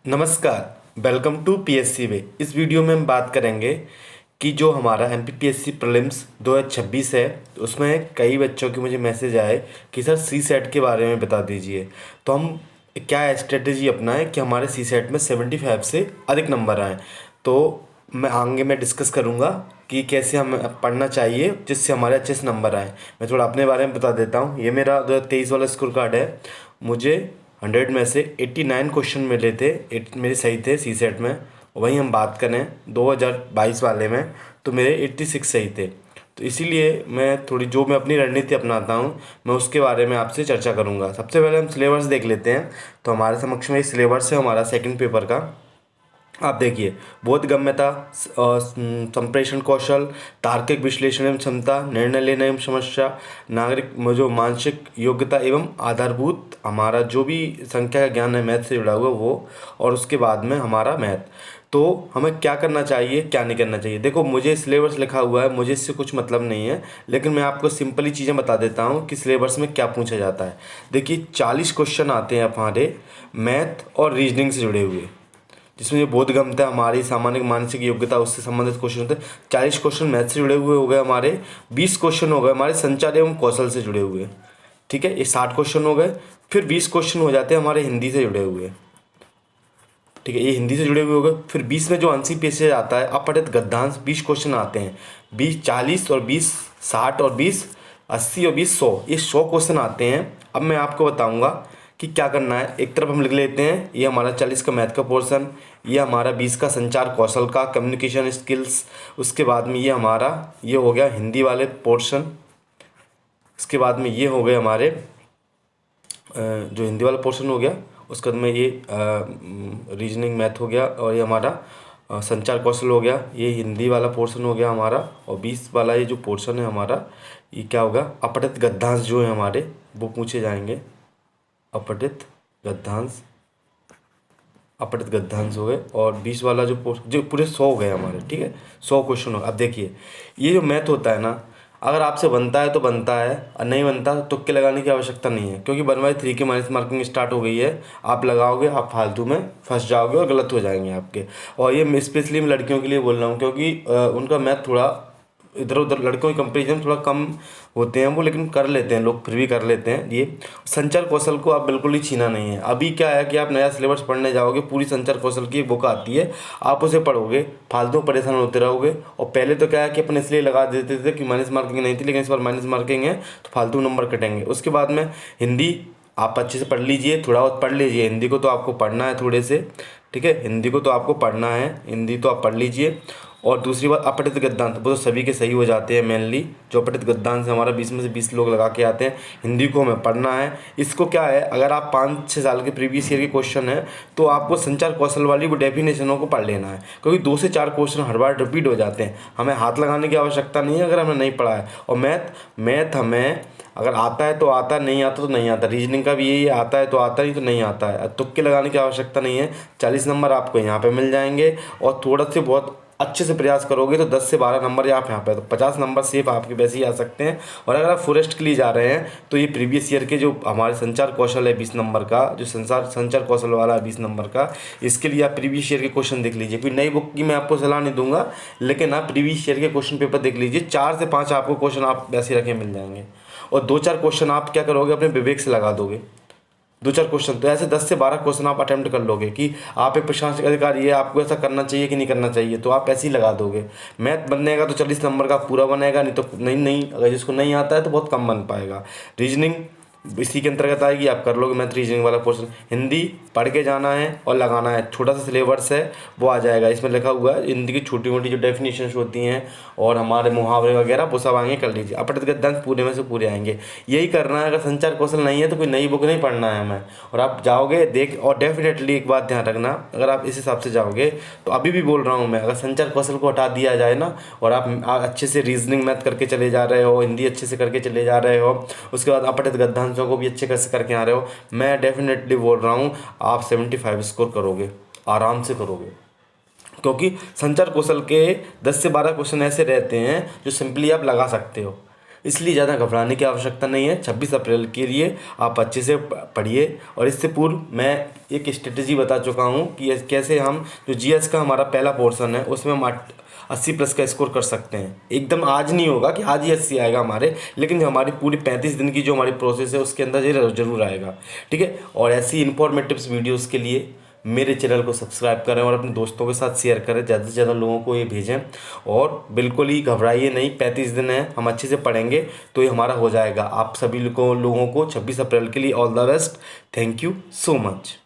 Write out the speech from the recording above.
नमस्कार, welcome to PSC वे। इस video में हम बात करेंगे कि जो हमारा एमपीपीएससी प्रीलिम्स 2026 है, उसमें कई बच्चों के मुझे मैसेज आए कि सर सी सेट के बारे में बता दीजिए। तो हम क्या स्ट्रेटेजी अपनाएं कि हमारे सी सेट में 75 से अधिक नंबर आएँ। तो मैं डिस्कस करूँगा कि कैसे हमें पढ़ना चाहिए जिससे हमारे अच्छे से नंबर आए। मैं थोड़ा अपने बारे में बता देता हूँ। ये मेरा 2023 वाला स्कोर कार्ड है। मुझे 100 में से 89 क्वेश्चन मिले थे, मेरे सही थे सी सेट में। वहीं हम बात करें 2022 वाले में, तो मेरे 86 सही थे। तो इसीलिए मैं अपनी रणनीति अपनाता हूँ, मैं उसके बारे में आपसे चर्चा करूँगा। सबसे पहले हम सिलेबस देख लेते हैं। तो हमारे समक्ष में सिलेबस है हमारा सेकंड पेपर का। आप देखिए, बोधगम्यता, संप्रेषण कौशल, तार्किक विश्लेषण एवं क्षमता, निर्णय लेने एवं समस्या, नागरिक जो मानसिक योग्यता एवं आधारभूत हमारा जो भी संख्या का ज्ञान है मैथ से जुड़ा हुआ वो, और उसके बाद में हमारा मैथ। तो हमें क्या करना चाहिए क्या नहीं करना चाहिए। देखो, मुझे सिलेबस लिखा हुआ है, मुझे इससे कुछ मतलब नहीं है, लेकिन मैं आपको सिंपली चीज़ें बता देता हूँ कि सिलेबस में क्या पूछा जाता है। देखिए, 40 क्वेश्चन आते हैं हमारे मैथ और रीजनिंग से जुड़े हुए, जिसमें जो बोधगम्यता हमारी सामान्य मानसिक योग्यता उससे संबंधित क्वेश्चन होते हैं। 40 क्वेश्चन मैथ से जुड़े हुए हो गए हमारे, 20 क्वेश्चन हो गए हमारे संचार एवं कौशल से जुड़े हुए। ठीक है, ये 60 क्वेश्चन हो गए। फिर 20 क्वेश्चन हो जाते हैं हमारे हिंदी से जुड़े हुए। ठीक है, ये हिंदी से जुड़े हुए हो गए। फिर 20 में जो आंसर पेशेज आता है अपठित गद्यांश, 20 क्वेश्चन आते हैं। 20 40 और 20 60 और 20 80 और 20 100, ये 100 क्वेश्चन आते हैं। अब मैं आपको बताऊंगा कि क्या करना है। एक तरफ हम लिख लेते हैं, ये हमारा 40 का मैथ का पोर्शन, ये हमारा 20 का संचार कौशल का कम्युनिकेशन स्किल्स, उसके बाद में ये हो गया हिंदी वाले पोर्शन। इसके बाद में ये हो गए हमारे जो हिंदी वाला पोर्शन हो गया। उसके बाद में ये रीजनिंग मैथ हो गया, और ये हमारा संचार कौशल हो गया। ये हिंदी वाला पोर्शन हो गया हमारा। और 20 वाला ये जो पोर्शन है हमारा, ये क्या होगा, अपठित गद्यांश जो है हमारे वो पूछे जाएंगे। अपठित गद्यांश, अपठित गद्यांश हो गए। और 20 वाला जो पूरे 100 हो गए हमारे। ठीक है, 100 क्वेश्चन हो। अब देखिए, ये जो मैथ होता है ना, अगर आपसे बनता है तो बनता है, और नहीं बनता तो तुक्के लगाने की आवश्यकता नहीं है, क्योंकि 1/3 की माइनस मार्किंग स्टार्ट हो गई है। आप लगाओगे, आप फालतू में फंस जाओगे और गलत हो जाएंगे आपके। और ये स्पेशली मैं लड़कियों के लिए बोल रहा हूँ, क्योंकि उनका मैथ थोड़ा इधर उधर लड़कों के कंपेरिजन थोड़ा कम होते हैं वो, लेकिन कर लेते हैं लोग, फिर भी कर लेते हैं। ये संचार कौशल को आप बिल्कुल ही छीना नहीं है। अभी क्या है कि आप नया सिलेबस पढ़ने जाओगे, पूरी संचार कौशल की बुक आती है, आप उसे पढ़ोगे, फालतू परेशान होते रहोगे। और पहले तो क्या है कि अपन इसलिए लगा देते थे कि माइनस मार्किंग नहीं थी, लेकिन इस बार माइनस मार्किंग है तो फालतू नंबर कटेंगे। उसके बाद में हिंदी आप अच्छे से पढ़ लीजिए, थोड़ा बहुत पढ़ लीजिए। हिंदी को तो आपको पढ़ना है थोड़े से। ठीक है, हिंदी को तो आपको पढ़ना है, हिंदी तो आप पढ़ लीजिए। और दूसरी बात, अपठित गद्यांश वो तो सभी के सही हो जाते हैं। मेनली जो अपठित गद्यांश हमारा 20 में से 20 लोग लगा के आते हैं। हिंदी को हमें पढ़ना है। इसको क्या है, अगर आप 5-6 साल के प्रीवियस ईयर के क्वेश्चन है तो आपको संचार कौशल वाली वो डेफिनेशनों को पढ़ लेना है, क्योंकि 2 से 4 क्वेश्चन हर बार रिपीट हो जाते हैं। हमें हाथ लगाने की आवश्यकता नहीं है अगर हमने नहीं पढ़ा है। और मैथ हमें अगर आता है तो आता है, नहीं आता तो नहीं आता। रीजनिंग का भी यही आता है तो आता, नहीं तो नहीं आता है। तुक्के लगाने की आवश्यकता नहीं है। 40 नंबर आपको यहाँ पे मिल जाएंगे, और थोड़ा से बहुत अच्छे से प्रयास करोगे तो 10 से 12 नंबर आप यहाँ पे, तो 50 नंबर सेफ आपके वैसे ही आ सकते हैं। और अगर आप फॉरेस्ट के लिए जा रहे हैं तो ये प्रीवियस ईयर के जो हमारे संचार कौशल है 20 नंबर का, जो संचार कौशल वाला है 20 नंबर का, इसके लिए आप प्रीवियस ईयर के क्वेश्चन देख लीजिए। कोई नई बुक की मैं आपको सलाह नहीं दूंगा, लेकिन आप प्रीवियस ईयर के क्वेश्चन पेपर देख लीजिए। 4 से 5 आपको क्वेश्चन आप वैसे रखे मिल जाएंगे, और 2-4 क्वेश्चन आप क्या करोगे, अपने विवेक से लगा दोगे। 2-4 क्वेश्चन तो ऐसे 10 से 12 क्वेश्चन आप अटेम्प्ट कर लोगे कि आप एक प्रशासनिक अधिकारी है, आपको ऐसा करना चाहिए कि नहीं करना चाहिए, तो आप ऐसे ही लगा दोगे। मैथ बनेगा तो 40 नंबर का पूरा बनेगा, नहीं तो नहीं, अगर जिसको नहीं आता है तो बहुत कम बन पाएगा। रीजनिंग इसी के अंतर्गत आएगी, आप कर लोगे मैथ रीजनिंग वाला पोर्शन। हिंदी पढ़ के जाना है और लगाना है, छोटा सा सिलेबस है वो आ जाएगा। इसमें लिखा हुआ है हिंदी की छोटी मोटी जो डेफिनेशन होती हैं और हमारे मुहावरे वगैरह वो सब आएंगे, कर लीजिए। अपठित गद्यांश पूरे में से पूरे आएंगे। यही करना है। अगर संचार कौशल नहीं है तो कोई नई बुक नहीं पढ़ना है हमें, और आप जाओगे देख। और डेफिनेटली एक बात ध्यान रखना, अगर आप इस हिसाब से जाओगे तो अभी भी बोल रहा हूँ मैं, अगर संचार कौशल को हटा दिया जाए ना, और आप अच्छे से रीजनिंग मैथ करके चले जा रहे हो, हिंदी अच्छे से करके चले जा रहे हो, उसके बाद अपठित गद्यांशों को भी अच्छे करके आ रहे हो, मैं डेफिनेटली बोल रहा हूँ आप 75 स्कोर करोगे, आराम से करोगे। क्योंकि संचार कौशल के 10 से 12 क्वेश्चन ऐसे रहते हैं जो सिंपली आप लगा सकते हो। इसलिए ज़्यादा घबराने की आवश्यकता नहीं है। 26 अप्रैल के लिए आप अच्छे से पढ़िए। और इससे पूर्व मैं एक स्ट्रेटजी बता चुका हूँ कि कैसे हम जो जीएस का हमारा पहला पोर्शन है उसमें हम 80+ का स्कोर कर सकते हैं। एकदम आज नहीं होगा कि आज ही 80 आएगा हमारे, लेकिन जो हमारी पूरी 35 दिन की जो हमारी प्रोसेस है उसके अंदर ये जरूर आएगा। ठीक है। और ऐसी इन्फॉर्मेटिव वीडियोज़ के लिए मेरे चैनल को सब्सक्राइब करें और अपने दोस्तों के साथ शेयर करें, ज़्यादा से ज़्यादा लोगों को ये भेजें। और बिल्कुल ही घबराइए नहीं, 35 दिन है, हम अच्छे से पढ़ेंगे तो ये हमारा हो जाएगा। आप सभी लोगों को 26 अप्रैल के लिए all the best. Thank you so much.